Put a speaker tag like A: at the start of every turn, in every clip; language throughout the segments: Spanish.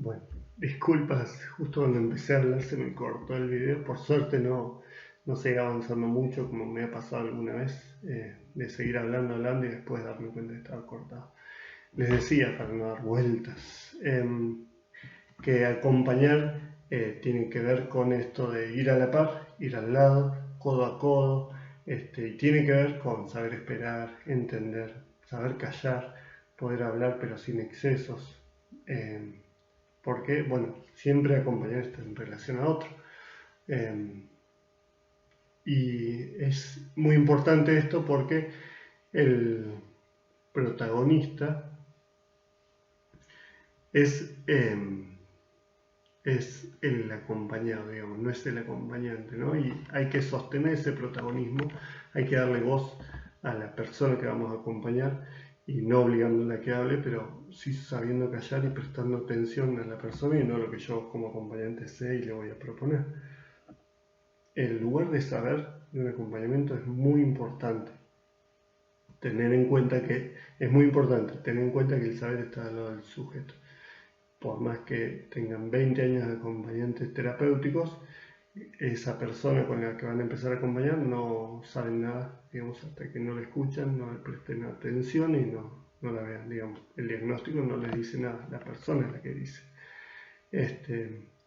A: Bueno, disculpas, justo cuando empecé a hablar se me cortó el video. Por suerte no seguí avanzando mucho como me ha pasado alguna vez, de seguir hablando y después darme cuenta que estaba cortado. Les decía, para no dar vueltas, que acompañar tiene que ver con esto de ir a la par, ir al lado, codo a codo, y tiene que ver con saber esperar, entender, saber callar, poder hablar pero sin excesos. Porque, bueno, siempre acompañar está en relación a otro. Eh, y es muy importante esto porque el protagonista es, es el acompañado, digamos, no es el acompañante, ¿no? Y hay que sostener ese protagonismo, hay que darle voz a la persona que vamos a acompañar y no obligándola a que hable, pero sí sabiendo callar y prestando atención a la persona y no a lo que yo como acompañante sé y le voy a proponer. El lugar de saber de un acompañamiento es muy importante. Tener en cuenta que es muy importante tener en cuenta que el saber está al lado del sujeto. Por más que tengan 20 años de acompañantes terapéuticos, esa persona con la que van a empezar a acompañar no saben nada, digamos, hasta que no la escuchan, no le presten atención y no la vean, digamos. El diagnóstico no les dice nada, la persona es la que dice.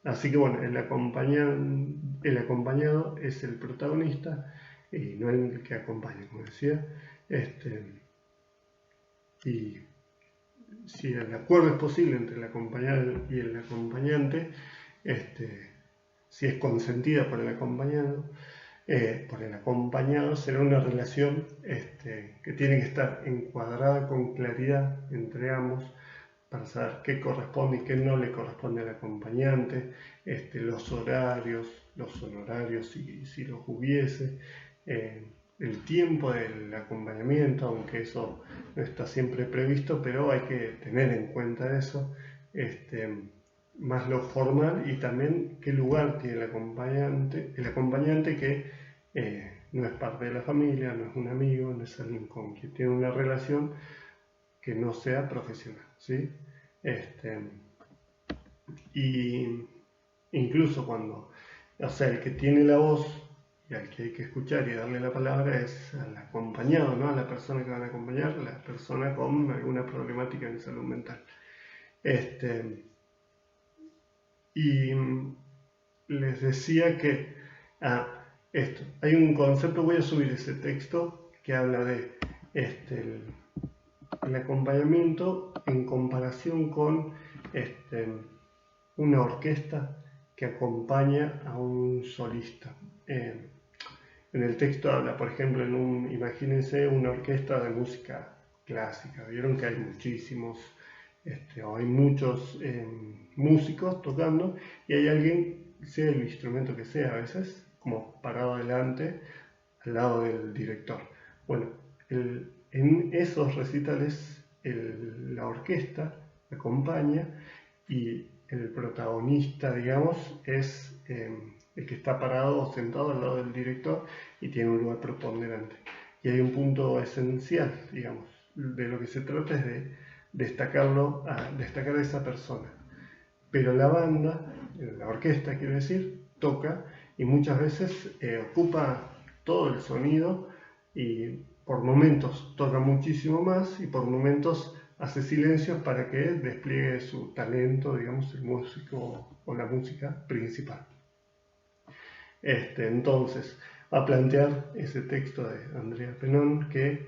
A: Así que bueno, el acompañado es el protagonista y no el que acompaña, como decía. Y si el acuerdo es posible entre el acompañado y el acompañante, si es consentida por el acompañado, será una relación que tiene que estar encuadrada con claridad entre ambos para saber qué corresponde y qué no le corresponde al acompañante, los horarios, los honorarios si los hubiese, el tiempo del acompañamiento, aunque eso no está siempre previsto, pero hay que tener en cuenta eso, más lo formal y también qué lugar tiene el acompañante que no es parte de la familia, no es un amigo, no es alguien con quien tiene una relación que no sea profesional, ¿sí? Y incluso cuando, o sea, el que tiene la voz y al que hay que escuchar y darle la palabra es al acompañado, ¿no? A la persona que van a acompañar, la persona con alguna problemática en salud mental. Y les decía que, hay un concepto, voy a subir ese texto que habla de el acompañamiento en comparación con una orquesta que acompaña a un solista. En el texto habla, por ejemplo, imagínense una orquesta de música clásica. Vieron que hay muchísimos, o hay muchos músicos tocando y hay alguien, sea el instrumento que sea, a veces como parado adelante, al lado del director. Bueno, en esos recitales la orquesta acompaña y el protagonista, digamos, es el que está parado o sentado al lado del director y tiene un lugar preponderante. Y hay un punto esencial, digamos, de lo que se trata es de destacar a esa persona. Pero la banda, la orquesta quiero decir, toca y muchas veces ocupa todo el sonido y por momentos toca muchísimo más y por momentos hace silencio para que despliegue su talento, digamos, el músico o la música principal. Entonces, a plantear ese texto de Andrea Penón que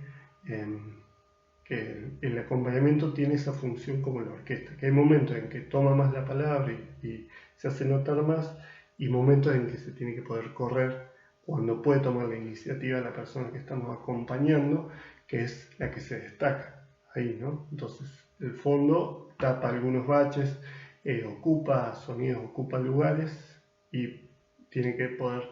A: el acompañamiento tiene esa función como la orquesta, que hay momentos en que toma más la palabra y se hace notar más y momentos en que se tiene que poder correr cuando puede tomar la iniciativa la persona que estamos acompañando, que es la que se destaca ahí, ¿no? Entonces, el fondo tapa algunos baches, ocupa sonidos, ocupa lugares y tiene que poder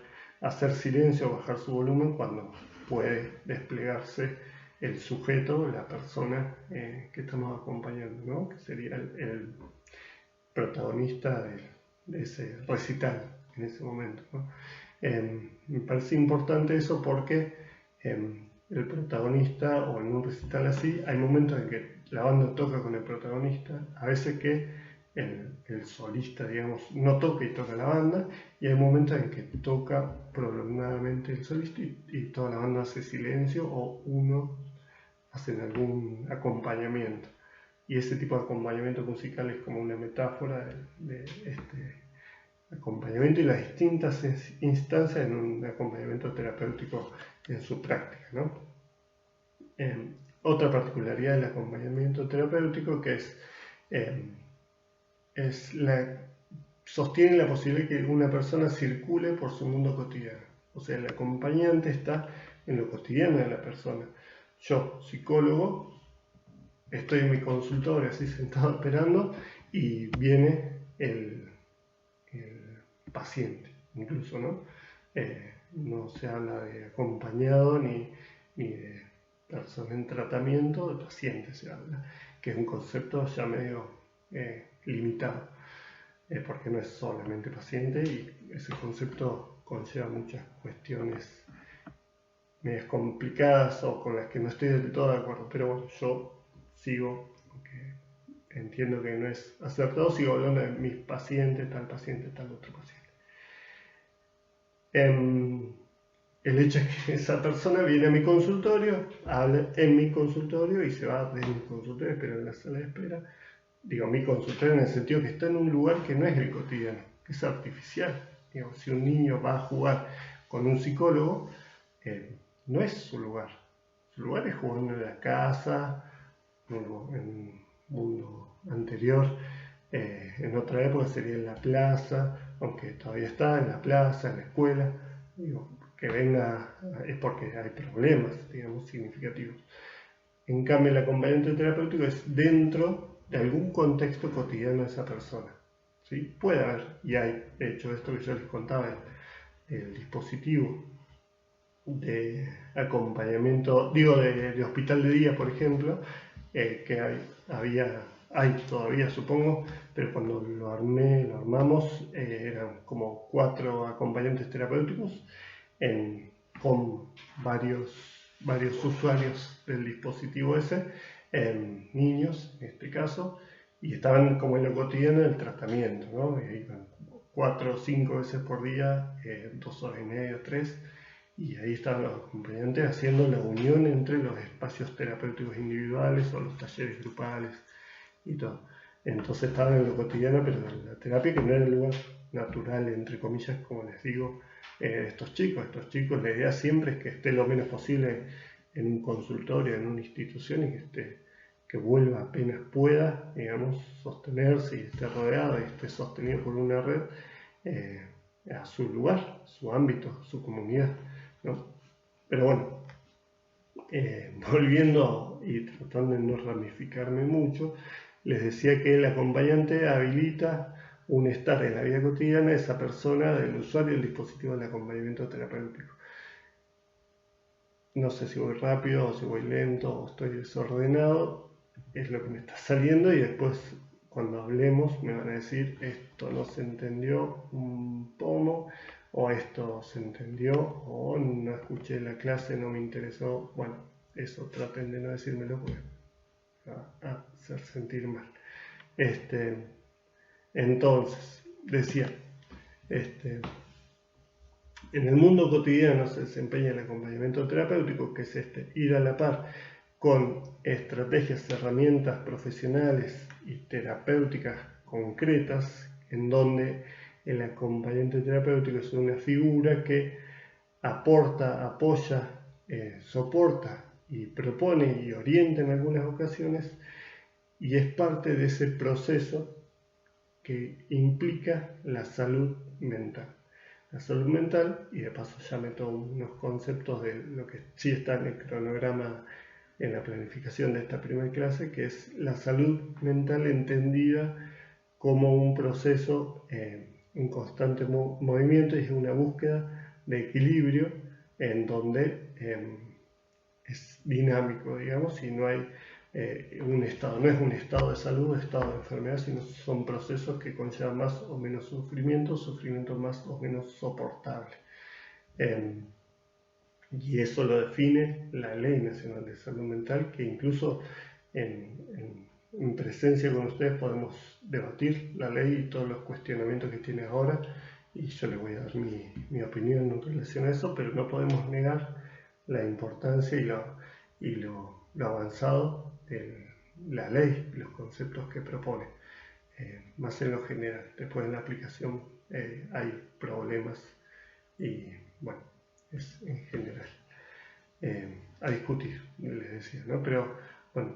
A: hacer silencio o bajar su volumen cuando puede desplegarse el sujeto, la persona que estamos acompañando, ¿no? Que sería el protagonista de ese recital en ese momento, ¿no? Me parece importante eso porque el protagonista, o en un recital así, hay momentos en que la banda toca con el protagonista, a veces que el solista, digamos, no toca y toca la banda, y hay momentos en que toca prolongadamente el solista y toda la banda hace silencio o uno hace algún acompañamiento. Y ese tipo de acompañamiento musical es como una metáfora de este acompañamiento y las distintas instancias en un acompañamiento terapéutico en su práctica, ¿no? Otra particularidad del acompañamiento terapéutico que sostiene la posibilidad de que una persona circule por su mundo cotidiano. O sea, el acompañante está en lo cotidiano de la persona. Yo, psicólogo, estoy en mi consultorio así sentado esperando y viene el paciente, incluso, ¿no? No se habla de acompañado ni de persona en tratamiento, de paciente se habla, que es un concepto ya medio limitado, porque no es solamente paciente y ese concepto conlleva muchas cuestiones medias complicadas o con las que no estoy del todo de acuerdo, pero bueno, yo sigo, aunque entiendo que no es acertado, sigo hablando de mis pacientes, tal otro paciente. El hecho es que esa persona viene a mi consultorio, habla en mi consultorio y se va de mi consultorio, espera en la sala de espera. Digo, mi consultorio en el sentido que está en un lugar que no es el cotidiano, que es artificial. Digo, si un niño va a jugar con un psicólogo, no es su lugar. Su lugar es jugando en la casa, en un mundo anterior. En otra época sería en la plaza, aunque todavía está en la plaza, en la escuela. Digo, que venga es porque hay problemas, digamos, significativos. En cambio, el acompañamiento terapéutico es dentro de algún contexto cotidiano de esa persona. ¿Sí? Puede haber, y hay, de hecho, esto que yo les contaba, el dispositivo de acompañamiento, digo, de hospital de día, por ejemplo, que hay todavía, supongo, pero cuando lo armamos, eran como 4 acompañantes terapéuticos con varios usuarios del dispositivo ese, niños en este caso, y estaban como en lo cotidiano del tratamiento, ¿no? Iban 4 o 5 veces por día, 2 horas y media, 3, y ahí estaban los acompañantes haciendo la unión entre los espacios terapéuticos individuales o los talleres grupales y todo. Entonces estaban en lo cotidiano, pero en la terapia, que no era el lugar natural, entre comillas, como les digo, estos chicos. La idea siempre es que esté lo menos posible en un consultorio, en una institución, y que vuelva apenas pueda, digamos, sostenerse y esté rodeado y esté sostenido por una red a su lugar, su ámbito, su comunidad, ¿no? Pero bueno, volviendo y tratando de no ramificarme mucho, les decía que el acompañante habilita un estar en la vida cotidiana de esa persona, del usuario del dispositivo del acompañamiento terapéutico. No sé si voy rápido o si voy lento o estoy desordenado, es lo que me está saliendo, y después cuando hablemos me van a decir esto no se entendió un pomo, o esto se entendió, o no escuché la clase, no me interesó. Bueno, eso traten de no decírmelo porque va a hacer sentir mal. Entonces, decía, en el mundo cotidiano se desempeña el acompañamiento terapéutico, que es ir a la par con estrategias, herramientas profesionales y terapéuticas concretas, en donde el acompañante terapéutico es una figura que aporta, apoya, soporta y propone y orienta en algunas ocasiones, y es parte de ese proceso que implica la salud mental. La salud mental, y de paso ya meto unos conceptos de lo que sí está en el cronograma, en la planificación de esta primera clase, que es la salud mental entendida como un proceso en constante movimiento, y es una búsqueda de equilibrio en donde es dinámico, digamos, y no hay un estado, no es un estado de salud, estado de enfermedad, sino son procesos que conllevan más o menos sufrimiento más o menos soportable. Y eso lo define la Ley Nacional de Salud Mental, que incluso en en presencia con ustedes podemos debatir la ley y todos los cuestionamientos que tiene ahora, y yo les voy a dar mi opinión en relación a eso, pero no podemos negar la importancia y lo avanzado de la ley, los conceptos que propone, más en lo general. Después en la aplicación hay problemas y bueno, es en general a discutir, les decía, ¿no? Pero bueno,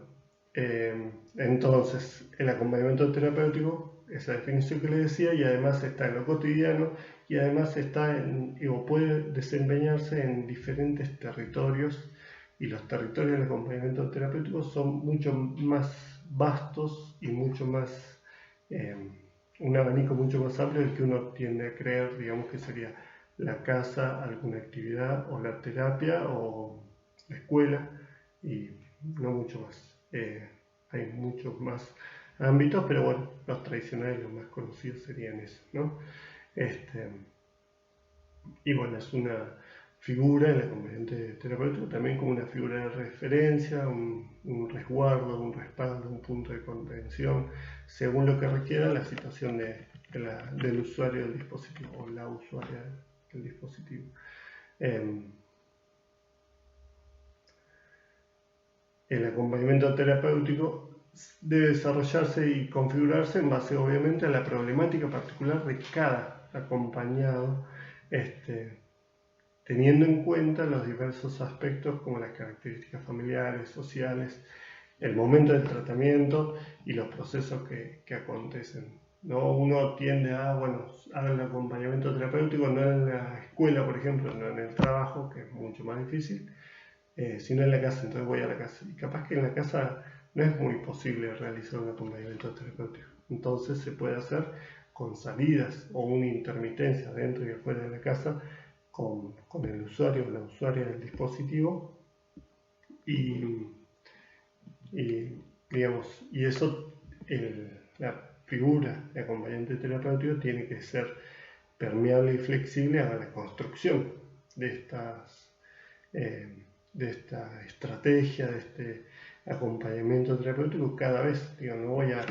A: entonces el acompañamiento terapéutico, esa definición que les decía, y además está en lo cotidiano, y además está o puede desempeñarse en diferentes territorios, y los territorios del acompañamiento terapéutico son mucho más vastos y mucho más, un abanico mucho más amplio del que uno tiende a creer, digamos que sería la casa, alguna actividad, o la terapia, o la escuela, y no mucho más. Hay muchos más ámbitos, pero bueno, los tradicionales, los más conocidos serían esos, ¿no? Y bueno, es una figura, el acompañante terapéutico, también como una figura de referencia, un resguardo, un respaldo, un punto de contención, según lo que requiera la situación del usuario del dispositivo o la usuaria del dispositivo. El acompañamiento terapéutico debe desarrollarse y configurarse en base, obviamente, a la problemática particular de cada acompañado, teniendo en cuenta los diversos aspectos como las características familiares, sociales, el momento del tratamiento y los procesos que acontecen. ¿No? Uno tiende a, bueno, hacer el acompañamiento terapéutico no en la escuela, por ejemplo, no en el trabajo, que es mucho más difícil, sino en la casa. Entonces voy a la casa. Y capaz que en la casa no es muy posible realizar un acompañamiento terapéutico. Entonces se puede hacer con salidas o una intermitencia dentro y afuera de la casa con el usuario o la usuaria del dispositivo, y digamos, y eso, la figura de acompañante terapéutico tiene que ser permeable y flexible a la construcción de esta estrategia, de este acompañamiento terapéutico cada vez. Digo, no voy a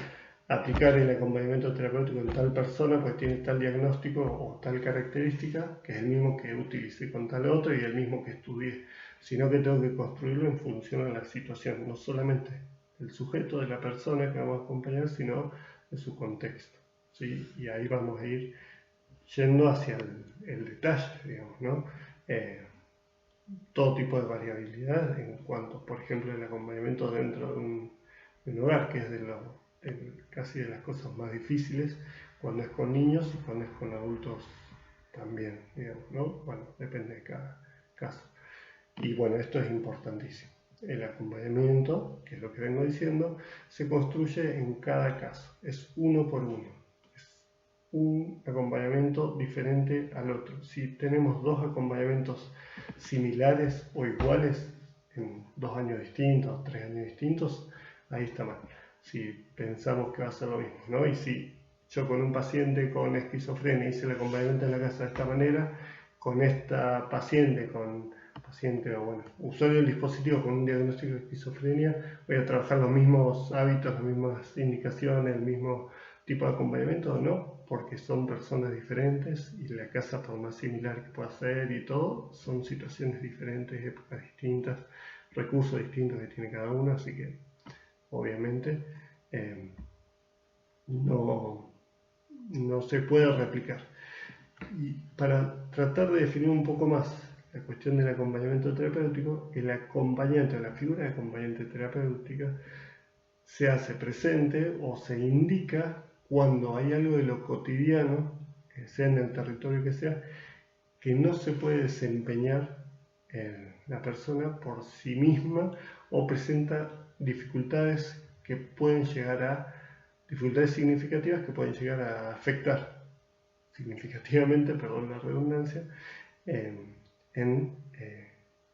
A: aplicar el acompañamiento terapéutico en tal persona pues tiene tal diagnóstico o tal característica, que es el mismo que utilicé con tal otro y el mismo que estudié, sino que tengo que construirlo en función a la situación, no solamente del sujeto, de la persona que vamos a acompañar, sino de su contexto, ¿sí? Y ahí vamos a ir yendo hacia el detalle, digamos, ¿no? Todo tipo de variabilidad en cuanto, por ejemplo, el acompañamiento dentro de un hogar, que es casi de las cosas más difíciles cuando es con niños y cuando es con adultos también, digamos, ¿no? Bueno, depende de cada caso. Y bueno, esto es importantísimo. El acompañamiento, que es lo que vengo diciendo, se construye en cada caso, es uno por uno. Un acompañamiento diferente al otro. Si tenemos dos acompañamientos similares o iguales en 2 años distintos, 3 años distintos, ahí está mal. Si pensamos que va a ser lo mismo, ¿no? Y si yo con un paciente con esquizofrenia hice el acompañamiento en la casa de esta manera, con esta paciente o bueno, usuario del dispositivo con un diagnóstico de esquizofrenia, voy a trabajar los mismos hábitos, las mismas indicaciones, el mismo tipo de acompañamiento, ¿no? Porque son personas diferentes y la casa, por más similar que pueda ser y todo, son situaciones diferentes, épocas distintas, recursos distintos que tiene cada uno, así que obviamente no se puede replicar. Y para tratar de definir un poco más la cuestión del acompañamiento terapéutico, el acompañante, la figura de acompañante terapéutica, se hace presente o se indica cuando hay algo de lo cotidiano, que sea en el territorio que sea, que no se puede desempeñar la persona por sí misma o presenta dificultades dificultades significativas que pueden llegar a afectar significativamente, perdón la redundancia, en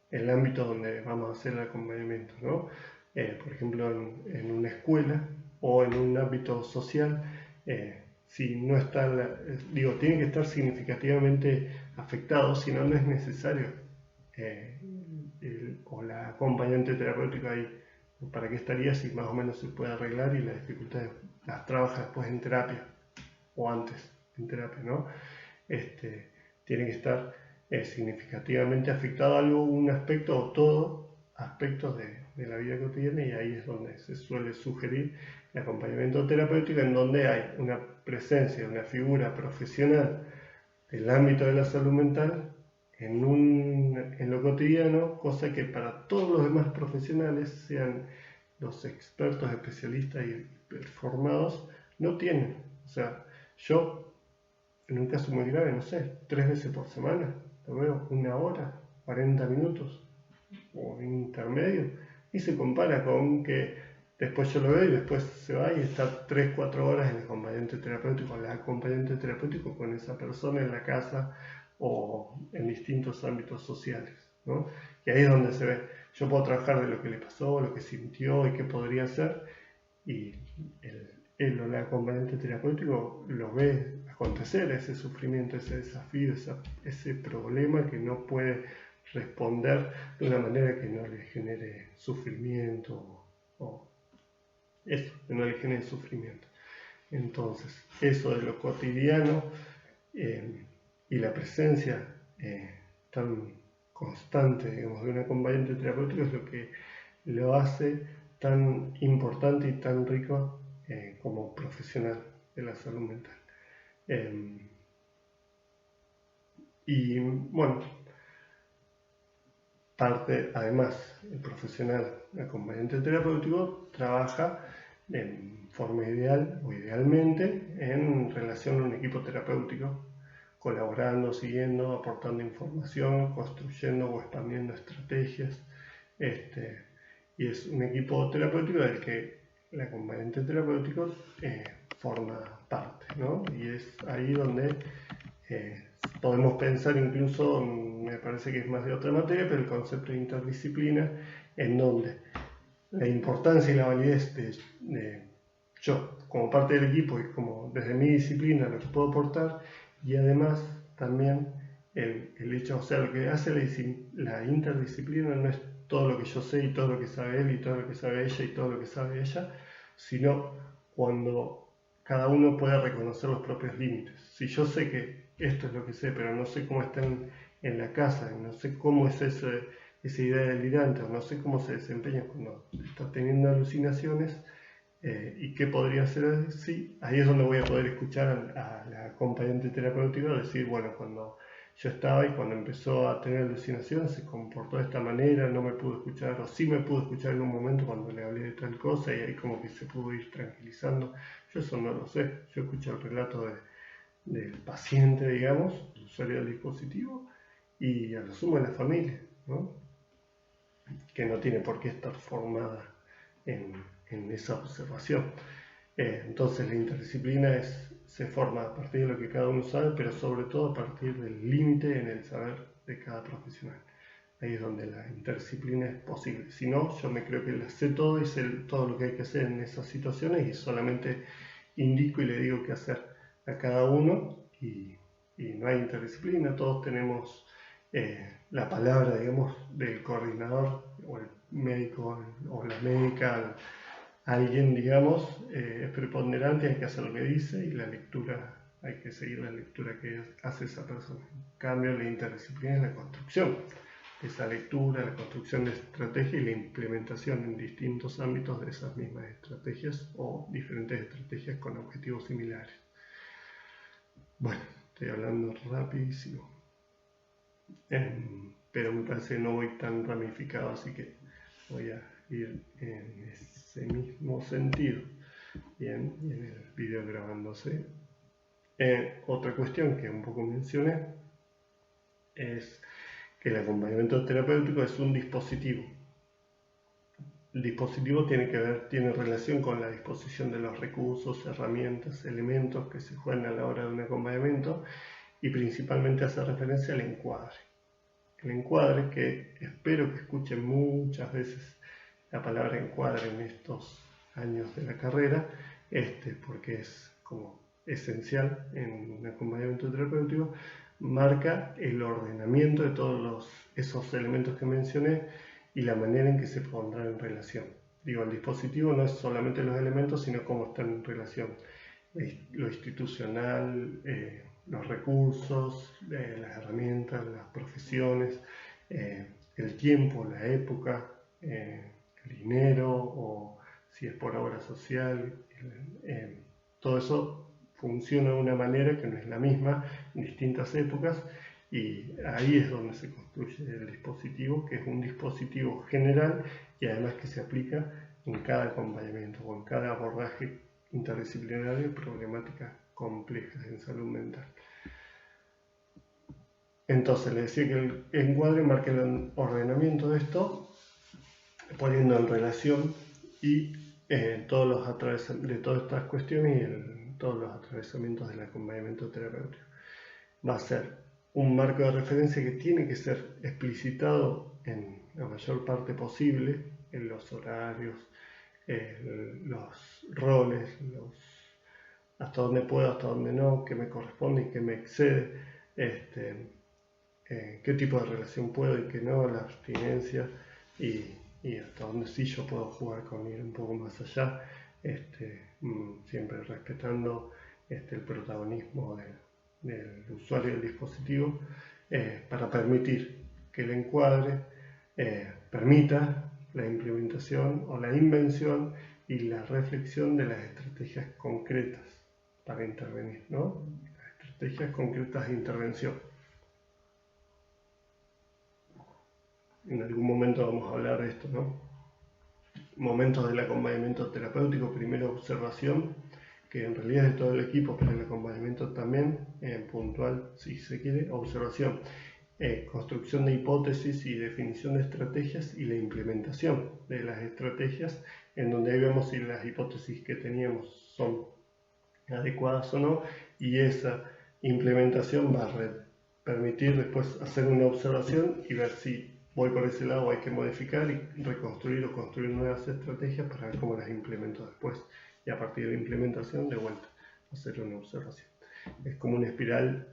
A: el ámbito donde vamos a hacer el acompañamiento, ¿no? Por ejemplo, en una escuela o en un ámbito social, si no está, tiene que estar significativamente afectado, si no, no es necesario o la acompañante terapéutica ahí, ¿Para qué estaría si más o menos se puede arreglar y las dificultades las trabaja después en terapia o antes en terapia, ¿no? Tiene que estar significativamente afectado algo, un aspecto o todo aspectos de la vida cotidiana, y ahí es donde se suele sugerir el acompañamiento terapéutico, en donde hay una presencia, una figura profesional del ámbito de la salud mental en lo cotidiano, cosa que para todos los demás profesionales, sean los expertos, especialistas y formados, no tienen. O sea, yo en un caso muy grave, no sé, 3 veces por semana, lo veo 1 hora, 40 minutos o intermedio, y se compara con que después yo lo veo y después se va y está 3, 4 horas en el acompañante terapéutico, el acompañante terapéutico con esa persona en la casa o en distintos ámbitos sociales, ¿no? Y ahí es donde se ve. Yo puedo trabajar de lo que le pasó, lo que sintió y qué podría hacer, y el acompañante terapéutico lo ve acontecer, ese sufrimiento, ese desafío, ese problema que no puede responder de una manera que no le genere sufrimiento, o eso, que no le genere sufrimiento. Entonces, eso de lo cotidiano y la presencia tan constante, digamos, de un acompañante terapéutico es lo que lo hace tan importante y tan rico como profesional de la salud mental. Y bueno, además, el profesional acompañante terapéutico trabaja en forma ideal o idealmente en relación a un equipo terapéutico, colaborando, siguiendo, aportando información, construyendo o expandiendo estrategias. Y es un equipo terapéutico del que el acompañante terapéutico forma parte, ¿no? Y es ahí donde podemos pensar incluso, me parece que es más de otra materia, pero el concepto de interdisciplina, en donde la importancia y la validez de yo como parte del equipo y como desde mi disciplina lo que puedo aportar, y además también el hecho, o sea, lo que hace la interdisciplina no es todo lo que yo sé y todo lo que sabe él y todo lo que sabe ella y todo lo que sabe ella, sino cuando cada uno puede reconocer los propios límites. Si yo sé que esto es lo que sé, pero no sé cómo están en la casa, no sé cómo es esa idea delirante, o no sé cómo se desempeña cuando está teniendo alucinaciones, y qué podría ser así, ahí es donde voy a poder escuchar a la acompañante terapéutica decir, bueno, cuando yo estaba y cuando empezó a tener alucinaciones se comportó de esta manera, no me pudo escuchar, o sí me pudo escuchar en un momento cuando le hablé de tal cosa, y ahí como que se pudo ir tranquilizando. Yo eso no lo sé, yo escuché el relato del paciente, digamos, el usuario del dispositivo, y a lo sumo de la familia, ¿no? Que no tiene por qué estar formada en esa observación. Entonces la interdisciplina se forma a partir de lo que cada uno sabe, pero sobre todo a partir del límite en el saber de cada profesional. Ahí es donde la interdisciplina es posible. Si no, yo me creo que la sé todo y sé todo lo que hay que hacer en esas situaciones, y solamente indico y le digo qué hacer a cada uno, y no hay interdisciplina. Todos tenemos la palabra, digamos, del coordinador o el médico o la médica. Alguien, digamos, es preponderante, hay que hacer lo que dice, y la lectura, hay que seguir la lectura que hace esa persona. En cambio, la interdisciplina es la construcción de esa lectura, la construcción de estrategia y la implementación en distintos ámbitos de esas mismas estrategias o diferentes estrategias con objetivos similares. Bueno, estoy hablando rapidísimo, pero me parece que no voy tan ramificado, así que voy a ir en ese mismo sentido. Bien, y en el video grabándose. Otra cuestión que un poco mencioné es que el acompañamiento terapéutico es un dispositivo. El dispositivo tiene relación con la disposición de los recursos, herramientas, elementos que se juegan a la hora de un acompañamiento, y principalmente hace referencia al encuadre. El encuadre, que espero que escuchen muchas veces la palabra encuadre en estos años de la carrera, porque es como esencial en un acompañamiento terapéutico, marca el ordenamiento de todos esos elementos que mencioné y la manera en que se pondrán en relación. Digo, el dispositivo no es solamente los elementos, sino cómo están en relación. Lo institucional, los recursos, las herramientas, las profesiones, el tiempo, la época, el dinero, o si es por obra social, todo eso funciona de una manera que no es la misma en distintas épocas, y ahí es donde se construye el dispositivo, que es un dispositivo general y además que se aplica en cada acompañamiento o en cada abordaje interdisciplinario de problemáticas complejas en salud mental. Entonces, le decía que el encuadre marca el ordenamiento de esto, poniendo en relación y todos los de todas estas cuestiones y todos los atravesamientos del acompañamiento terapéutico. Va a ser un marco de referencia que tiene que ser explicitado en la mayor parte posible, en los horarios, los roles, hasta dónde puedo, hasta dónde no, qué me corresponde y qué me excede, qué tipo de relación puedo y qué no, la abstinencia y hasta dónde sí yo puedo jugar con ir un poco más allá, siempre respetando el protagonismo del usuario del dispositivo, para permitir que el encuadre permita la implementación o la invención y la reflexión de las estrategias concretas para intervenir, ¿no? Las estrategias concretas de intervención. En algún momento vamos a hablar de esto, ¿no? Momentos del acompañamiento terapéutico: primero observación, que en realidad es de todo el equipo, pero el acompañamiento también, puntual si se quiere, observación, construcción de hipótesis y definición de estrategias y la implementación de las estrategias, en donde ahí vemos si las hipótesis que teníamos son adecuadas o no, y esa implementación va a permitir después hacer una observación y ver si voy por ese lado o hay que modificar y reconstruir o construir nuevas estrategias para ver cómo las implemento después, y a partir de la implementación de vuelta hacer una observación. Es como una espiral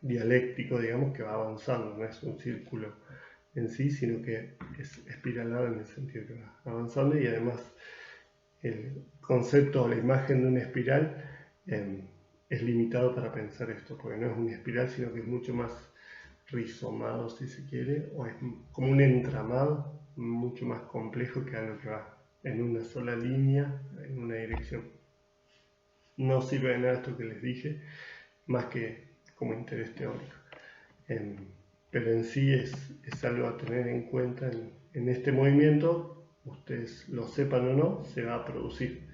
A: dialéctico, digamos, que va avanzando, no es un círculo en sí, sino que es espiralado en el sentido que va avanzando, y además el concepto o la imagen de una espiral es limitado para pensar esto, porque no es una espiral, sino que es mucho más rizomado, si se quiere, o es como un entramado mucho más complejo que algo que va en una sola línea, en una dirección. No sirve de nada esto que les dije, más que como interés teórico. Pero en sí es algo a tener en cuenta en este movimiento, ustedes lo sepan o no, se va a producir.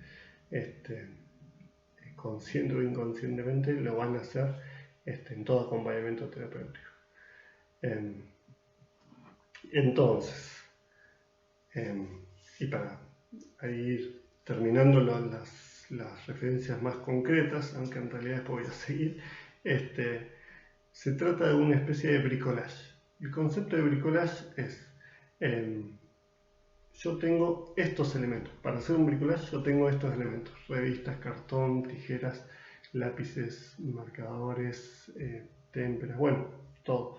A: Consciente o inconscientemente lo van a hacer en todo acompañamiento terapéutico. Entonces, y para ir terminando las referencias más concretas, aunque en realidad después voy a seguir, se trata de una especie de bricolage. El concepto de bricolage es, yo tengo estos elementos. Para hacer un bricolage yo tengo estos elementos: revistas, cartón, tijeras, lápices, marcadores, témperas, bueno, todo.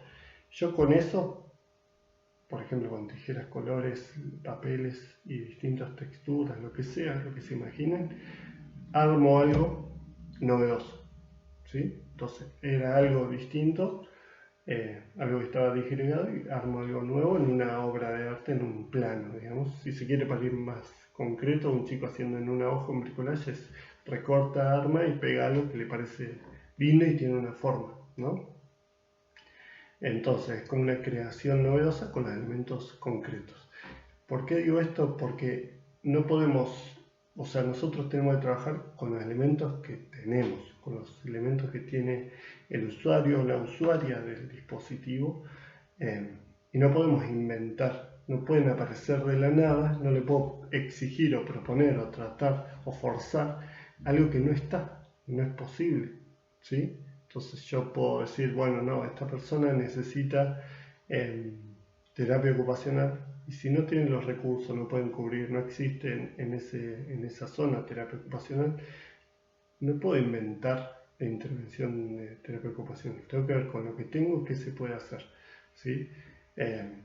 A: Yo con eso, por ejemplo, con tijeras, colores, papeles y distintas texturas, lo que sea, lo que se imaginen, armo algo novedoso, ¿sí? Entonces, era algo distinto, algo que estaba disgregado, y armo algo nuevo en una obra de arte, en un plano, digamos. Si se quiere, para ir más concreto, un chico haciendo en una hoja un bricolage es recorta, arma y pega algo que le parece lindo y tiene una forma, ¿no? Entonces, es como una creación novedosa con los elementos concretos. ¿Por qué digo esto? Porque no podemos, o sea, nosotros tenemos que trabajar con los elementos que tenemos, con los elementos que tiene el usuario o la usuaria del dispositivo, y no podemos inventar, no pueden aparecer de la nada, no le puedo exigir o proponer o tratar o forzar algo que no está, no es posible, ¿sí? Entonces yo puedo decir, bueno, no, esta persona necesita terapia ocupacional, y si no tienen los recursos, no pueden cubrir, no existe en esa zona terapia ocupacional, no puedo inventar la intervención de terapia ocupacional. Tengo que ver con lo que tengo, qué se puede hacer, ¿sí?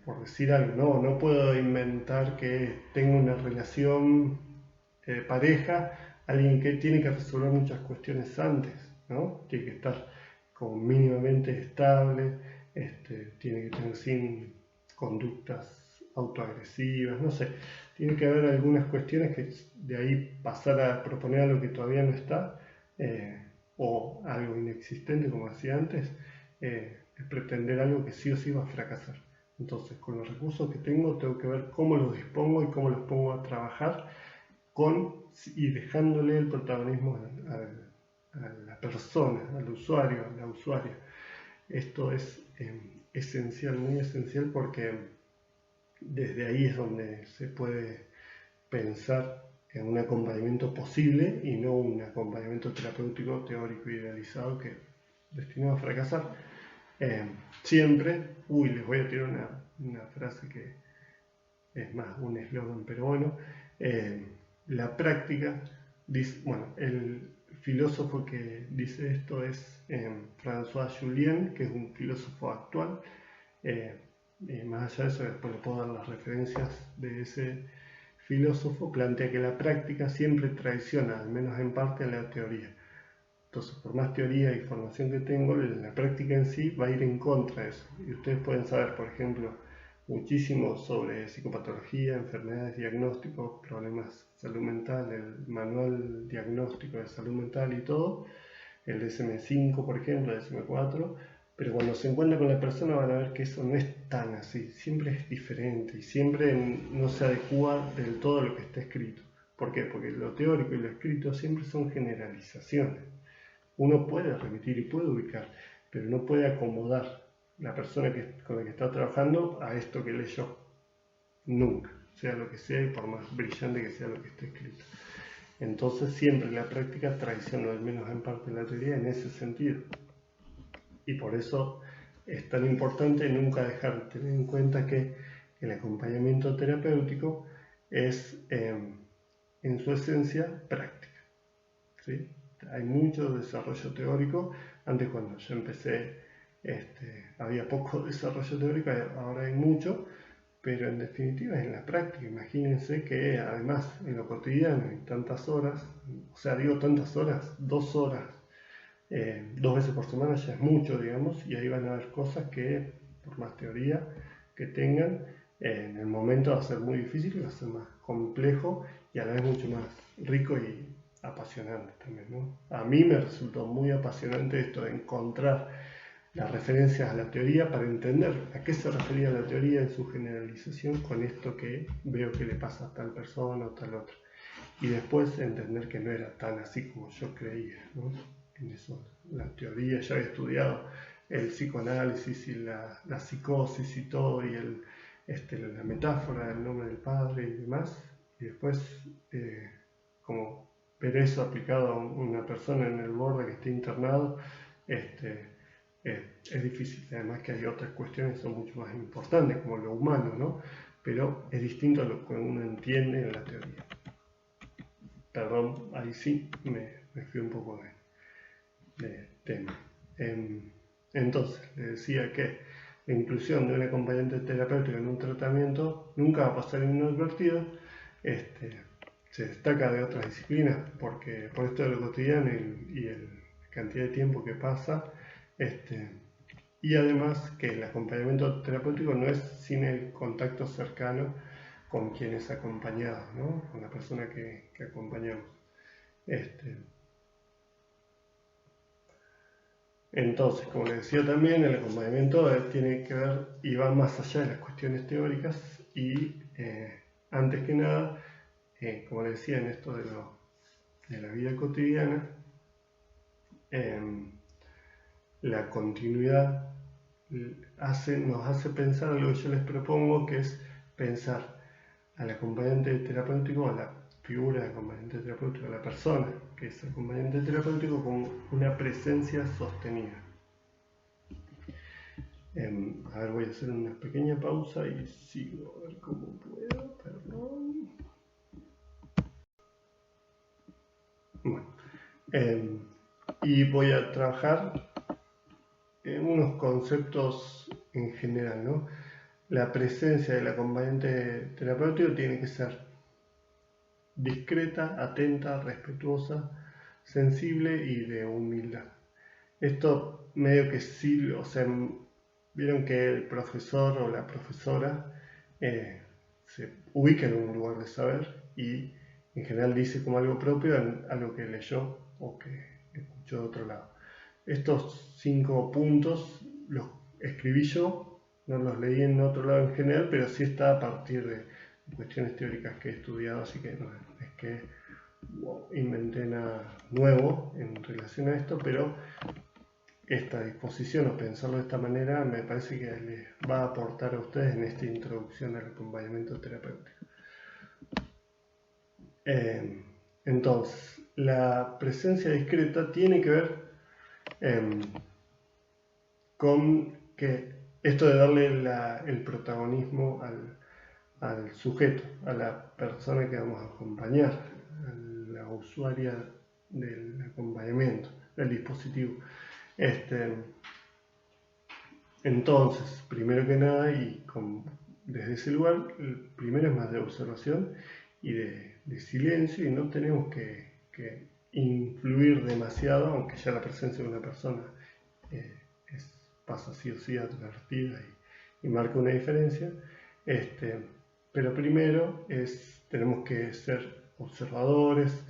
A: por decir algo, no puedo inventar que tengo una relación pareja, alguien que tiene que resolver muchas cuestiones antes, ¿no? Tiene que estar como mínimamente estable, tiene que tener sin conductas autoagresivas, no sé, tiene que haber algunas cuestiones que de ahí pasar a proponer algo que todavía no está, o algo inexistente, como decía antes, es pretender algo que sí o sí va a fracasar. Entonces, con los recursos que tengo que ver cómo los dispongo y cómo los pongo a trabajar y dejándole el protagonismo a la persona, al usuario, a la usuaria. Esto es esencial, muy esencial, porque desde ahí es donde se puede pensar en un acompañamiento posible y no un acompañamiento terapéutico teórico idealizado que destinado a fracasar. Siempre, les voy a tirar una frase que es más un eslogan, pero bueno, la práctica, el filósofo que dice esto es François Jullien, que es un filósofo actual. Más allá de eso, después le puedo dar las referencias de ese filósofo. Plantea que la práctica siempre traiciona, al menos en parte, a la teoría. Entonces, por más teoría y formación que tengo, la práctica en sí va a ir en contra de eso. Y ustedes pueden saber, por ejemplo, muchísimo sobre psicopatología, enfermedades, diagnósticos, problemas de salud mental, el manual diagnóstico de salud mental y todo, el DSM-5, por ejemplo, el DSM-4, pero cuando se encuentran con la persona van a ver que eso no es tan así, siempre es diferente y siempre no se adecua del todo a lo que está escrito. ¿Por qué? Porque lo teórico y lo escrito siempre son generalizaciones. Uno puede remitir y puede ubicar, pero no puede acomodar la persona con la que está trabajando a esto que leyó. Nunca, sea lo que sea y por más brillante que sea lo que esté escrito. Entonces siempre la práctica traiciona, al menos en parte, la teoría en ese sentido. Y por eso es tan importante nunca dejar de tener en cuenta que el acompañamiento terapéutico es en su esencia práctica, ¿sí? Hay mucho desarrollo teórico. Antes, cuando yo empecé, había poco desarrollo teórico, ahora hay mucho, pero en definitiva es en la práctica. Imagínense que además en lo cotidiano, en tantas horas, o sea, digo tantas horas, 2 horas, 2 veces por semana ya es mucho, digamos, y ahí van a haber cosas que, por más teoría que tengan, en el momento va a ser muy difícil y va a ser más complejo y a la vez mucho más rico y apasionante también, ¿no? A mí me resultó muy apasionante esto de encontrar las referencias a la teoría para entender a qué se refería la teoría en su generalización con esto que veo que le pasa a tal persona o tal otra. Y después entender que no era tan así como yo creía, ¿no? En eso, la teoría, ya había estudiado el psicoanálisis y la psicosis y todo, y la metáfora del nombre del padre y demás, y después como ver eso aplicado a una persona en el borde que esté internado, es difícil. Además que hay otras cuestiones que son mucho más importantes, como lo humano, ¿no? Pero es distinto a lo que uno entiende en la teoría. Perdón, ahí sí me fui un poco de tema. Entonces, le decía que la inclusión de un acompañante terapéutico en un tratamiento nunca va a pasar inadvertido. Se destaca de otras disciplinas porque por esto de lo cotidiano y la cantidad de tiempo que pasa, y además que el acompañamiento terapéutico no es sin el contacto cercano con quien es acompañado, ¿no? Con la persona que acompañamos. Entonces, como les decía también, el acompañamiento tiene que ver y va más allá de las cuestiones teóricas y antes que nada, como les decía, en esto de la vida cotidiana, la continuidad nos hace pensar en lo que yo les propongo, que es pensar al acompañante terapéutico, a la figura de acompañante terapéutico, a la persona que es acompañante terapéutico, como una presencia sostenida. A ver, voy a hacer una pequeña pausa y sigo a ver cómo puedo, perdón. Bueno, y voy a trabajar unos conceptos en general, ¿no? la presencia del acompañante terapéutico tiene que ser discreta, atenta, respetuosa, sensible y de humildad. Esto medio que sí, o sea, vieron que el profesor o la profesora se ubica en un lugar de saber y en general dice como algo propio algo que leyó o que escuchó de otro lado. Estos 5 puntos los escribí yo, no los leí en otro lado en general, pero sí está a partir de cuestiones teóricas que he estudiado, así que no es que inventé nada nuevo en relación a esto, pero esta disposición o pensarlo de esta manera me parece que les va a aportar a ustedes en esta introducción al acompañamiento terapéutico. Entonces, la presencia discreta tiene que ver con que esto de darle el protagonismo al sujeto, a la persona que vamos a acompañar, a la usuaria del acompañamiento, del dispositivo. Entonces, primero que nada, desde ese lugar, el primero es más de observación y de silencio, y no tenemos que influir demasiado, aunque ya la presencia de una persona pasa sí o sí advertida y marca una diferencia. Pero primero tenemos que ser observadores,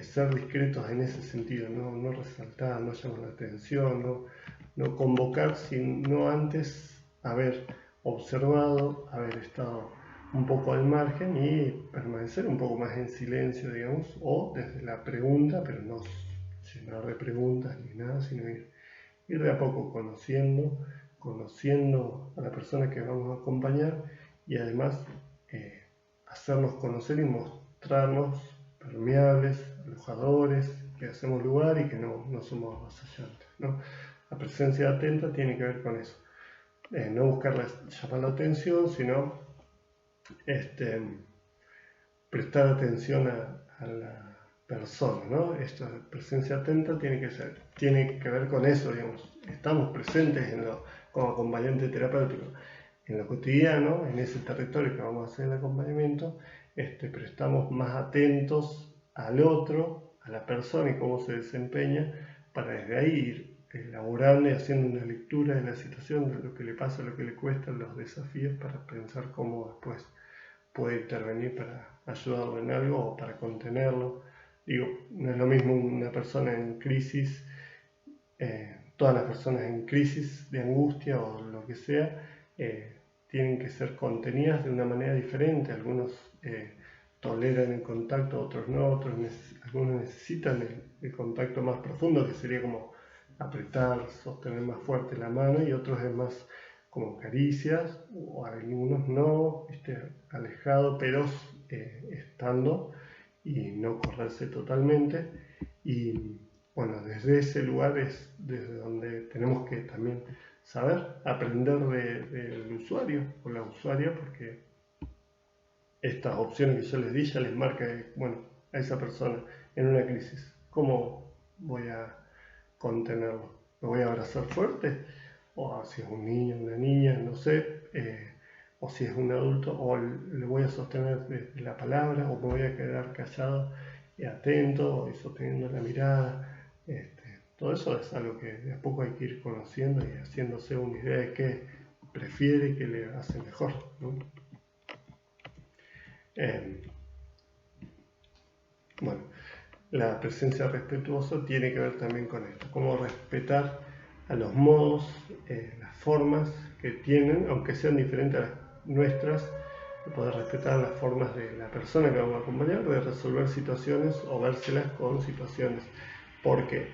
A: ser discretos en ese sentido, no resaltar, no llamar la atención, no convocar, sino antes haber observado, haber estado un poco al margen y permanecer un poco más en silencio, digamos, o desde la pregunta, pero no llenar de preguntas ni nada, sino ir de a poco conociendo a la persona que vamos a acompañar y además hacernos conocer y mostrarnos permeables, alojadores, que hacemos lugar y que no somos avasallantes, ¿no? La presencia atenta tiene que ver con eso. No buscar llamar la atención, sino prestar atención a la persona, ¿no? Esta presencia atenta tiene que ver con eso, digamos. Estamos presentes como acompañante terapéutico en lo cotidiano, en ese territorio que vamos a hacer el acompañamiento, pero estamos más atentos al otro, a la persona y cómo se desempeña, para desde ahí ir elaborando y haciendo una lectura de la situación, de lo que le pasa, lo que le cuesta, los desafíos, para pensar cómo después puede intervenir para ayudarlo en algo o para contenerlo. Digo, no es lo mismo una persona en crisis, todas las personas en crisis de angustia o lo que sea, tienen que ser contenidas de una manera diferente. Algunos toleran el contacto, otros no, algunos necesitan el contacto más profundo, que sería como apretar, sostener más fuerte la mano, y otros es más como caricias, o algunos no, alejado, pero estando, y no correrse totalmente. Y bueno, desde ese lugar es desde donde tenemos que también saber, aprender del usuario o la usuaria, porque estas opciones que yo les di ya les marca, a esa persona en una crisis, ¿cómo voy a contenerlo? ¿Lo voy a abrazar fuerte? O si es un niño, una niña, no sé, o si es un adulto, o le voy a sostener desde la palabra, o me voy a quedar callado y atento y sosteniendo la mirada. Todo eso es algo que de a poco hay que ir conociendo y haciéndose una idea de qué prefiere y qué le hace mejor, ¿no? La presencia respetuosa tiene que ver también con esto, cómo respetar a los modos, las formas que tienen, aunque sean diferentes a las nuestras, de poder respetar las formas de la persona que vamos a acompañar, de resolver situaciones o vérselas con situaciones, porque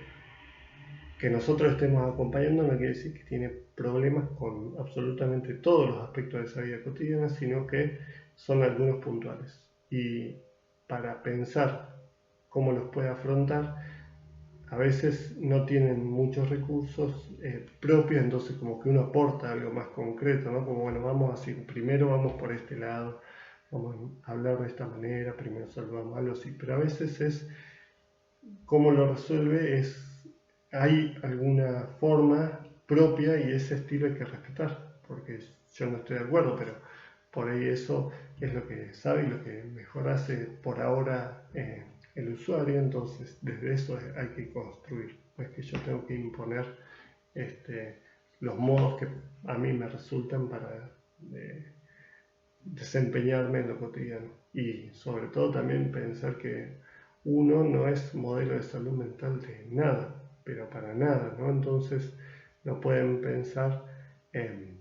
A: que nosotros estemos acompañando no quiere decir que tiene problemas con absolutamente todos los aspectos de esa vida cotidiana, sino que son algunos puntuales. Y para pensar cómo los puede afrontar, a veces no tienen muchos recursos propios, entonces como que uno aporta algo más concreto, ¿no? Como primero vamos por este lado, vamos a hablar de esta manera, primero saludamos algo así, pero a veces es cómo lo resuelve, hay alguna forma propia y ese estilo hay que respetar, porque yo no estoy de acuerdo, pero por ahí eso es lo que sabe y lo que mejor hace por ahora el usuario. Entonces desde eso hay que construir, no es que yo tengo que imponer los modos que a mí me resultan para desempeñarme en lo cotidiano. Y sobre todo también pensar que uno no es modelo de salud mental de nada, pero para nada, ¿no? Entonces no pueden pensar en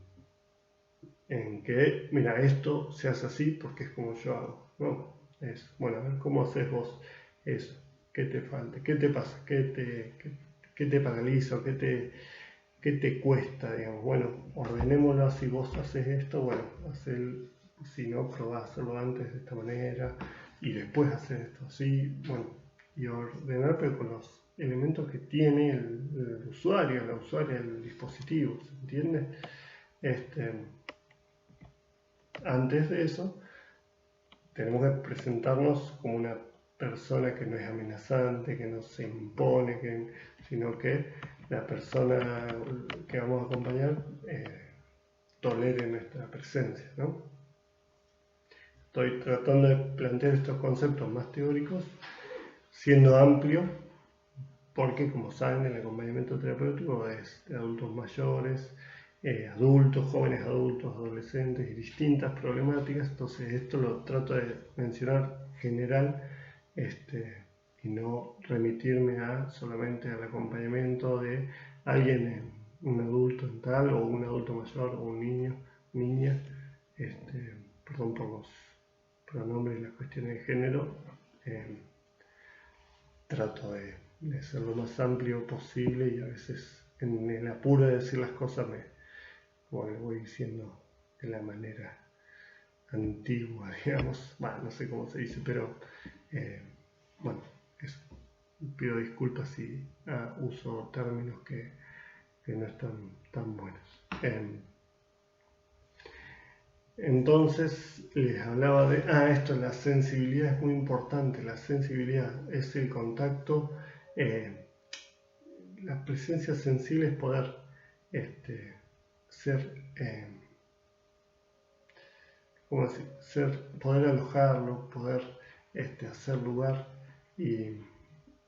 A: que, mira, esto se hace así porque es como yo hago. No, es, bueno, a ver cómo haces vos eso, qué te falta, qué te pasa, qué te paraliza, qué te cuesta, digamos. Bueno, ordenémoslo, si vos haces esto, bueno, si no, probá a hacerlo antes de esta manera y después hacer esto así, bueno, y ordenar, pero con los elementos que tiene el usuario, la usuaria, el dispositivo, ¿se entiende? Antes de eso, tenemos que presentarnos como una persona que no es amenazante, que no se impone, sino que la persona que vamos a acompañar tolere nuestra presencia, ¿no? Estoy tratando de plantear estos conceptos más teóricos, siendo amplio, porque como saben, el acompañamiento terapéutico es de adultos mayores, adultos, jóvenes adultos, adolescentes y distintas problemáticas. Entonces esto lo trato de mencionar general y no remitirme solamente al acompañamiento de alguien, un adulto en tal, o un adulto mayor, o un niño, niña, perdón por los pronombres y las cuestiones de género. Trato de ser lo más amplio posible y a veces en el apuro de decir las cosas como le voy diciendo de la manera antigua, digamos, bueno, no sé cómo se dice, pero bueno, eso. Pido disculpas si uso términos que no están tan buenos. Entonces les hablaba de, esto, la sensibilidad es muy importante, la sensibilidad es el contacto, la presencia sensible es poder ser, poder alojarlo, poder hacer lugar, y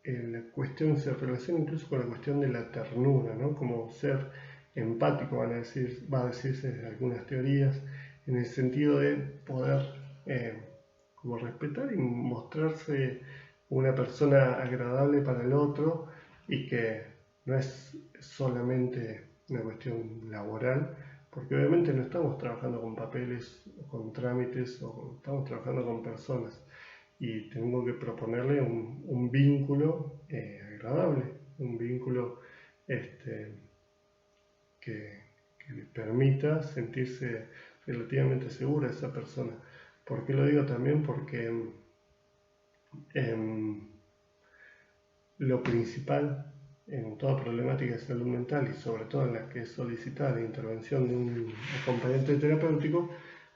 A: la cuestión se relaciona incluso con la cuestión de la ternura, ¿no? Como ser empático, va a decirse desde algunas teorías, en el sentido de poder como respetar y mostrarse una persona agradable para el otro, y que no es solamente una cuestión laboral, porque obviamente no estamos trabajando con papeles o con trámites, o estamos trabajando con personas, y tengo que proponerle un vínculo agradable, un vínculo que le permita sentirse relativamente segura a esa persona. ¿Por qué lo digo? También porque lo principal en toda problemática de salud mental, y sobre todo en la que es solicitada la intervención de un acompañante terapéutico,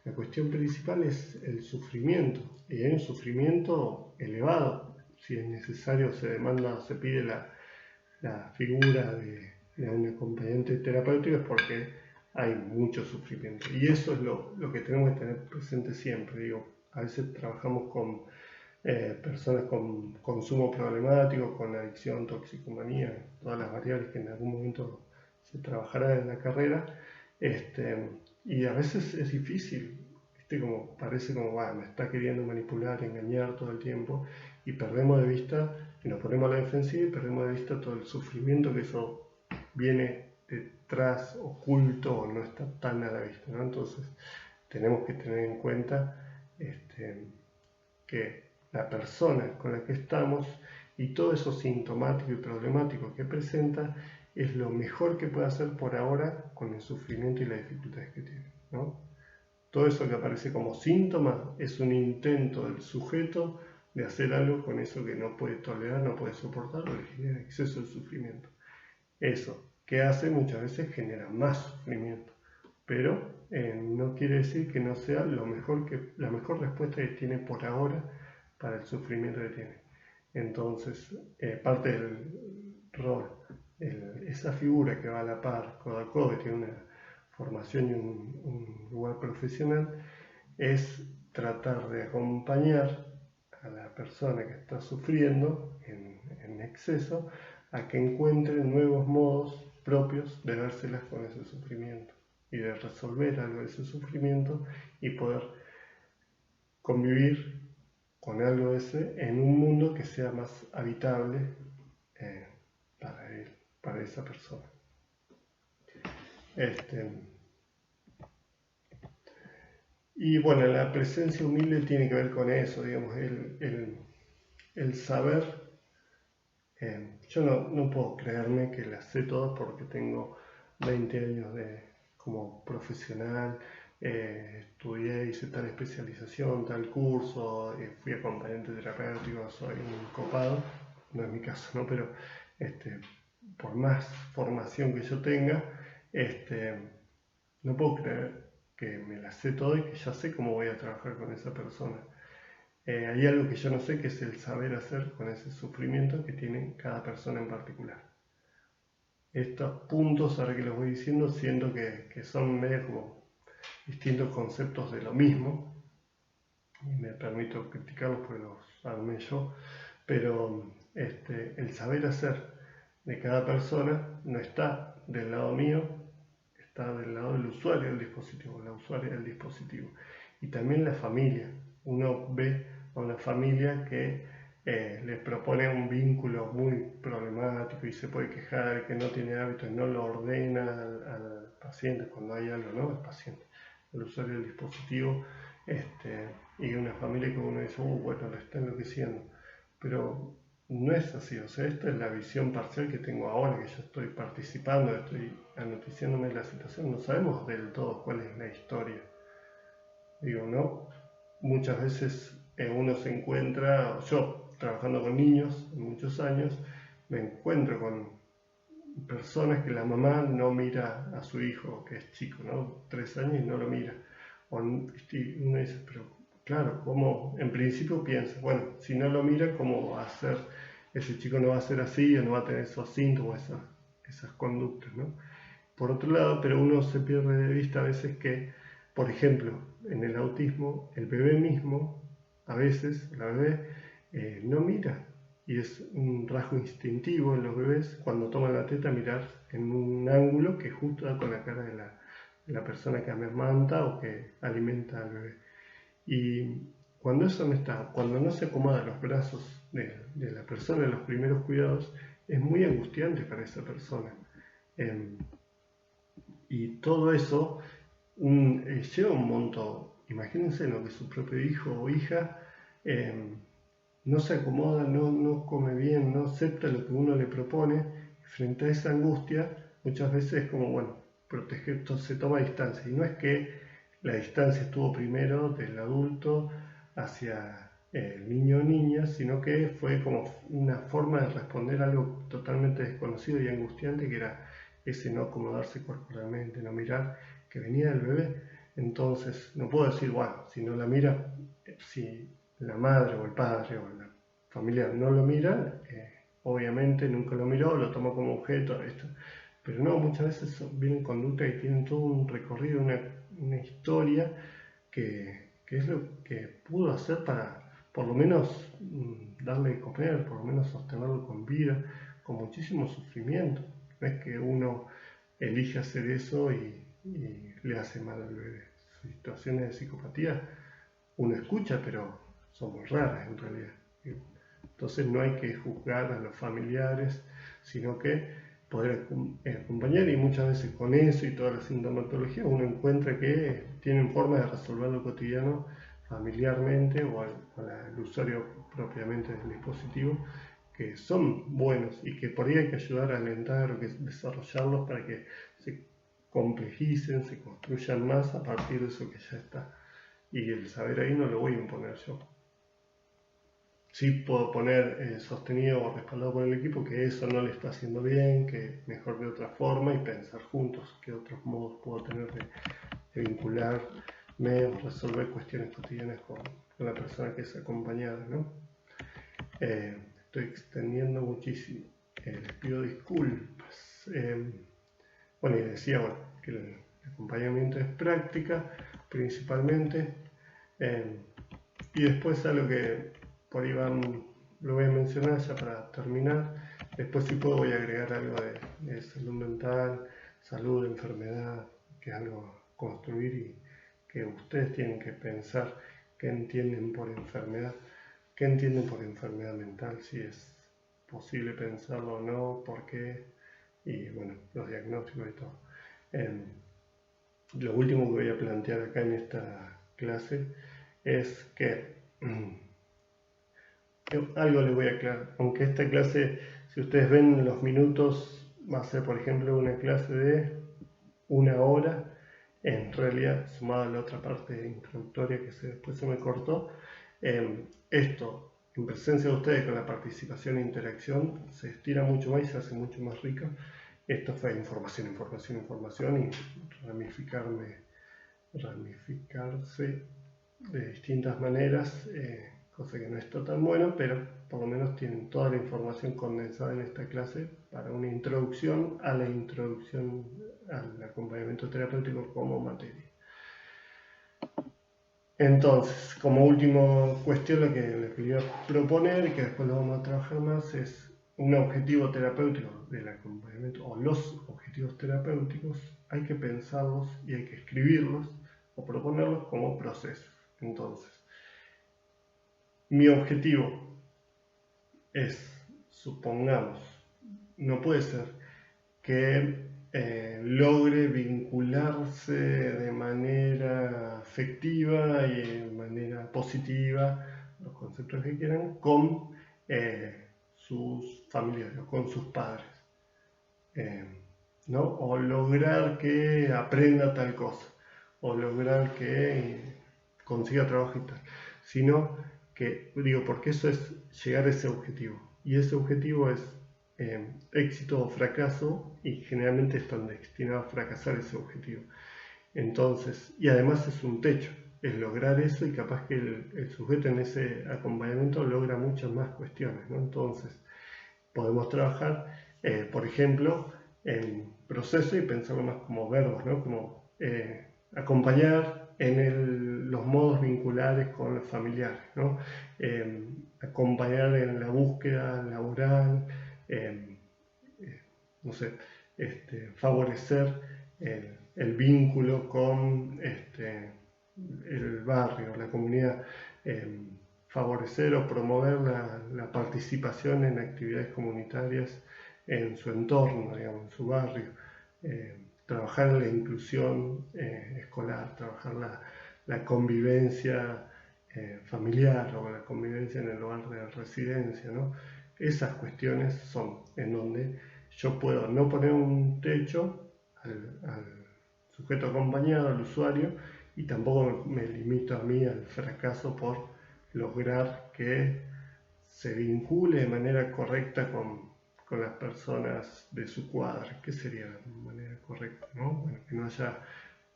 A: la cuestión principal es el sufrimiento, y hay un sufrimiento elevado. Si es necesario, se pide la figura de un acompañante terapéutico, es porque hay mucho sufrimiento, y eso es lo que tenemos que tener presente siempre. Digo, a veces trabajamos con personas con consumo problemático, con adicción, toxicomanía, todas las variables que en algún momento se trabajará en la carrera, y a veces es difícil, como parece como, me está queriendo manipular, engañar todo el tiempo, y perdemos de vista, y nos ponemos a la defensiva y perdemos de vista todo el sufrimiento que eso viene detrás, oculto, o no está tan a la vista, ¿no? Entonces tenemos que tener en cuenta que la persona con la que estamos y todo eso sintomático y problemático que presenta es lo mejor que puede hacer por ahora con el sufrimiento y las dificultades que tiene, ¿no? Todo eso que aparece como síntoma es un intento del sujeto de hacer algo con eso que no puede tolerar, no puede soportar, o le genera exceso de sufrimiento. Eso, que hace muchas veces, genera más sufrimiento, pero no quiere decir que no sea la mejor respuesta que tiene por ahora para el sufrimiento que tiene. Entonces, parte del rol, esa figura que va a la par, codo a codo, que tiene una formación y un lugar profesional, es tratar de acompañar a la persona que está sufriendo en exceso a que encuentre nuevos modos propios de vérselas con ese sufrimiento y de resolver algo de ese sufrimiento y poder convivir con algo de ese en un mundo que sea más habitable eh, para él, para esa persona. Y bueno, la presencia humilde tiene que ver con eso, digamos, el saber. Yo no puedo creerme que las sé todas porque tengo 20 años como profesional, estudié, hice tal especialización, tal curso, fui acompañante terapéutico, soy un copado, no es mi caso, ¿no? Pero por más formación que yo tenga, no puedo creer que me la sé todo y que ya sé cómo voy a trabajar con esa persona. Hay algo que yo no sé, que es el saber hacer con ese sufrimiento que tiene cada persona en particular. Estos puntos, ahora que los voy diciendo, siento que son medio como distintos conceptos de lo mismo, y me permito criticarlos porque los armé yo, pero el saber hacer de cada persona no está del lado mío, está del lado del usuario del dispositivo, la usuaria del dispositivo. Y también la familia. Uno ve a una familia que le propone un vínculo muy problemático y se puede quejar, que no tiene hábitos, no lo ordena al paciente cuando hay algo, ¿no? El paciente, el usuario del dispositivo, y una familia que uno dice, bueno, lo está enloqueciendo. Pero no es así, o sea, esta es la visión parcial que tengo ahora, que yo estoy participando, estoy anoticiándome la situación, no sabemos del todo cuál es la historia. Digo, ¿no? Muchas veces uno se encuentra, yo trabajando con niños muchos años, me encuentro con personas que la mamá no mira a su hijo, que es chico, ¿no? 3 años y no lo mira. O uno dice, pero claro, ¿cómo? En principio piensa, bueno, si no lo mira, ¿cómo va a ser? Ese chico no va a ser así, o no va a tener esos síntomas, esas conductas, ¿no? Por otro lado, pero uno se pierde de vista a veces que, por ejemplo, en el autismo, el bebé mismo, a veces, la bebé, no mira. Y es un rasgo instintivo en los bebés, cuando toman la teta, mirar en un ángulo que justo da con la cara de la persona que amamanta o que alimenta al bebé. Y cuando eso no está, cuando no se acomoda los brazos de la persona en los primeros cuidados, es muy angustiante para esa persona. Y todo eso lleva un montón. Imagínense lo que su propio hijo o hija no se acomoda, no come bien, no acepta lo que uno le propone. Frente a esa angustia, muchas veces es como, bueno, proteger, se toma distancia. Y no es que la distancia estuvo primero del adulto hacia el niño o niña, sino que fue como una forma de responder a algo totalmente desconocido y angustiante, que era ese no acomodarse corporalmente, no mirar, que venía del bebé. Entonces, no puedo decir, bueno, si no la mira, si la madre o el padre o la familia no lo miran, obviamente nunca lo miró, lo tomó como objeto, esto. Pero no, muchas veces vienen conductas que tienen todo un recorrido, una historia que es lo que pudo hacer para por lo menos darle de comer, por lo menos sostenerlo con vida, con muchísimo sufrimiento. No es que uno elige hacer eso y le hace mal al bebé. Situaciones de psicopatía uno escucha, pero son muy raras en realidad. Entonces no hay que juzgar a los familiares, sino que poder acompañar, y muchas veces con eso y toda la sintomatología uno encuentra que tienen forma de resolver lo cotidiano familiarmente o al usuario propiamente del dispositivo, que son buenos y que por ahí hay que ayudar a alentar o que desarrollarlos para que se complejicen, se construyan más a partir de eso que ya está. Y el saber ahí no lo voy a imponer yo. Sí puedo poner sostenido o respaldado por el equipo que eso no le está haciendo bien, que mejor de otra forma, y pensar juntos qué otros modos puedo tener de vincularme o resolver cuestiones cotidianas con la persona que es acompañada, ¿no? Estoy extendiendo muchísimo. Les pido disculpas. Bueno, y decía, bueno, que acompañamiento es práctica, principalmente. Y después algo que por ahí lo voy a mencionar ya para terminar. Después si puedo voy a agregar algo de salud mental, salud, enfermedad, que es algo a construir y que ustedes tienen que pensar qué entienden por enfermedad, qué entienden por enfermedad mental, si es posible pensarlo o no, por qué, y bueno, los diagnósticos y todo. Lo último que voy a plantear acá en esta clase es que algo les voy a aclarar, aunque esta clase, si ustedes ven los minutos, va a ser por ejemplo una clase de 1 hora, en realidad sumada a la otra parte introductoria que después se me cortó, esto en presencia de ustedes con la participación e interacción se estira mucho más y se hace mucho más rico. Esto fue información, información, información y ramificarse de distintas maneras, cosa que no está tan bueno, pero por lo menos tienen toda la información condensada en esta clase para una introducción al acompañamiento terapéutico como materia. Entonces, como última cuestión, lo que les quería proponer, y que después lo vamos a trabajar más, es un objetivo terapéutico del acompañamiento, o los objetivos terapéuticos, hay que pensarlos y hay que escribirlos o proponerlos como procesos. Entonces, mi objetivo es, supongamos, no puede ser que logre vincularse de manera afectiva y de manera positiva, los conceptos que quieran, con sus familiares o con sus padres, ¿no? O lograr que aprenda tal cosa, o lograr que consiga trabajo y tal, sino que, digo, porque eso es llegar a ese objetivo, y ese objetivo es éxito o fracaso, y generalmente están destinados a fracasar ese objetivo. Entonces, y además es un techo, es lograr eso, y capaz que el sujeto en ese acompañamiento logra muchas más cuestiones, ¿no? Entonces, podemos trabajar, por ejemplo, en proceso y pensarlo más como verbos, ¿no? Como acompañar en los modos vinculares con los familiares, ¿no? Acompañar en la búsqueda laboral, no sé, favorecer el vínculo con el barrio, la comunidad, favorecer o promover la participación en actividades comunitarias en su entorno, digamos, en su barrio, trabajar en la inclusión escolar, trabajar la convivencia familiar o la convivencia en el lugar de residencia, ¿no? Esas cuestiones son en donde yo puedo no poner un techo al sujeto acompañado, al usuario, y tampoco me limito a mí al fracaso por lograr que se vincule de manera correcta con las personas de su cuadra. ¿Qué sería de manera correcta, ¿no? Bueno, que no haya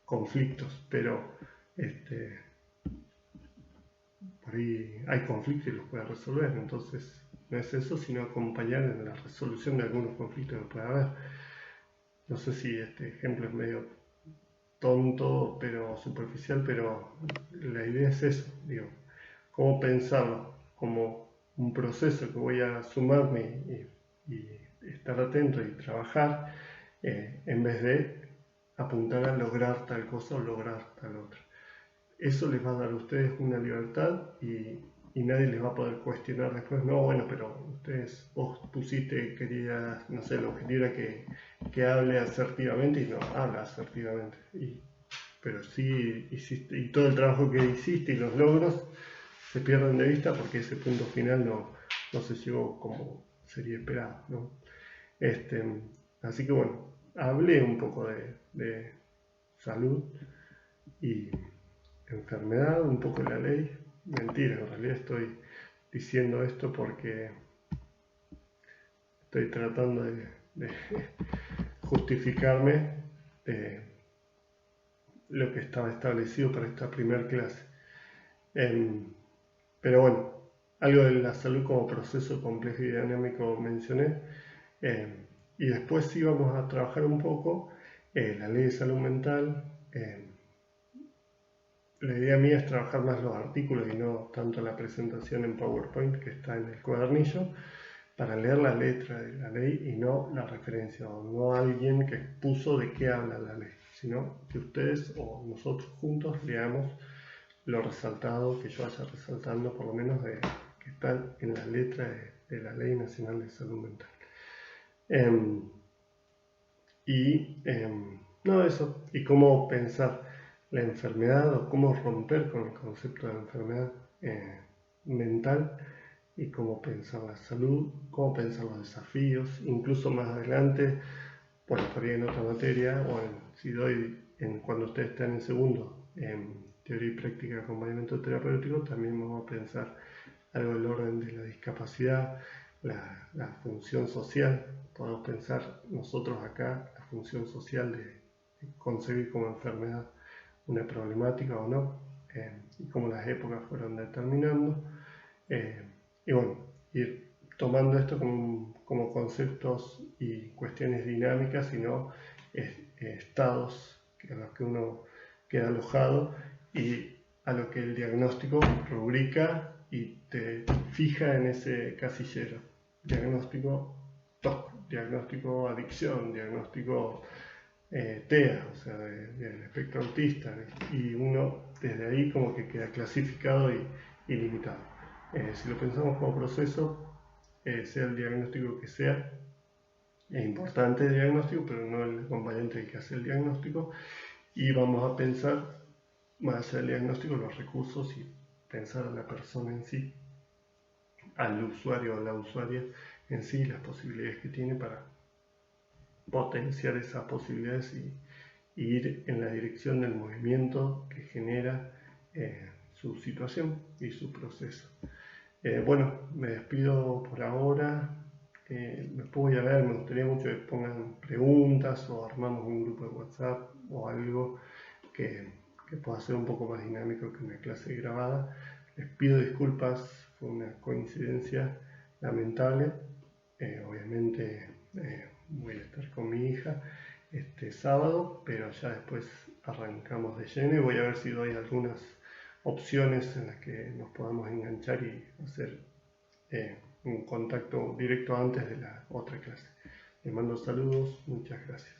A: conflictos, pero por ahí hay conflictos y los puede resolver. Entonces, no es eso, sino acompañar en la resolución de algunos conflictos que pueda haber. No sé si este ejemplo es medio tonto, pero superficial, pero la idea es eso, digo, cómo pensarlo como un proceso que voy a sumarme y estar atento y trabajar, en vez de apuntar a lograr tal cosa o lograr tal otra. Eso les va a dar a ustedes una libertad y nadie les va a poder cuestionar después, no, bueno, pero vos pusiste, querías, no sé, el objetivo era que hable asertivamente y no habla asertivamente. Pero sí hiciste, y todo el trabajo que hiciste y los logros se pierden de vista porque ese punto final no se llegó como sería esperado, ¿no? Así que bueno, hablé un poco de salud y enfermedad, un poco de la ley. Mentira, en realidad estoy diciendo esto porque estoy tratando de justificarme lo que estaba establecido para esta primera clase. Pero bueno, algo de la salud como proceso complejo y dinámico mencioné. Y después sí vamos a trabajar un poco la ley de salud mental. La idea mía es trabajar más los artículos y no tanto la presentación en PowerPoint que está en el cuadernillo, para leer la letra de la ley y no la referencia, o no alguien que expuso de qué habla la ley, sino que ustedes o nosotros juntos leamos lo resaltado, que yo vaya resaltando por lo menos de que están en la letra de la Ley Nacional de Salud Mental. No, eso, y cómo pensar la enfermedad o cómo romper con el concepto de la enfermedad mental, y cómo pensar la salud, cómo pensar los desafíos, incluso más adelante, por estaría en otra materia, o si doy cuando ustedes estén en segundo, en teoría y práctica de acompañamiento terapéutico, también vamos a pensar algo del orden de la discapacidad, la función social. Podemos pensar nosotros acá la función social de concebir como enfermedad una problemática o no, y cómo las épocas fueron determinando. Y bueno, ir tomando esto como conceptos y cuestiones dinámicas, y no estados a los que uno queda alojado y a lo que el diagnóstico rubrica y te fija en ese casillero. Diagnóstico TOC, diagnóstico adicción, diagnóstico TEA, o sea, del espectro autista, y uno desde ahí como que queda clasificado y limitado. Si lo pensamos como proceso, sea el diagnóstico que sea, es importante el diagnóstico, pero no el acompañante el que hace el diagnóstico, y vamos a pensar más allá del diagnóstico los recursos y pensar a la persona en sí, al usuario o la usuaria en sí, las posibilidades que tiene para potenciar esas posibilidades y ir en la dirección del movimiento que genera su situación y su proceso. Bueno, me despido por ahora. Después voy a ver, me gustaría mucho que pongan preguntas o armamos un grupo de WhatsApp o algo que pueda ser un poco más dinámico que una clase grabada. Les pido disculpas, fue una coincidencia lamentable. Obviamente voy a estar con mi hija este sábado, pero ya después arrancamos de lleno y voy a ver si doy algunas opciones en las que nos podamos enganchar y hacer un contacto directo antes de la otra clase. Les mando saludos, muchas gracias.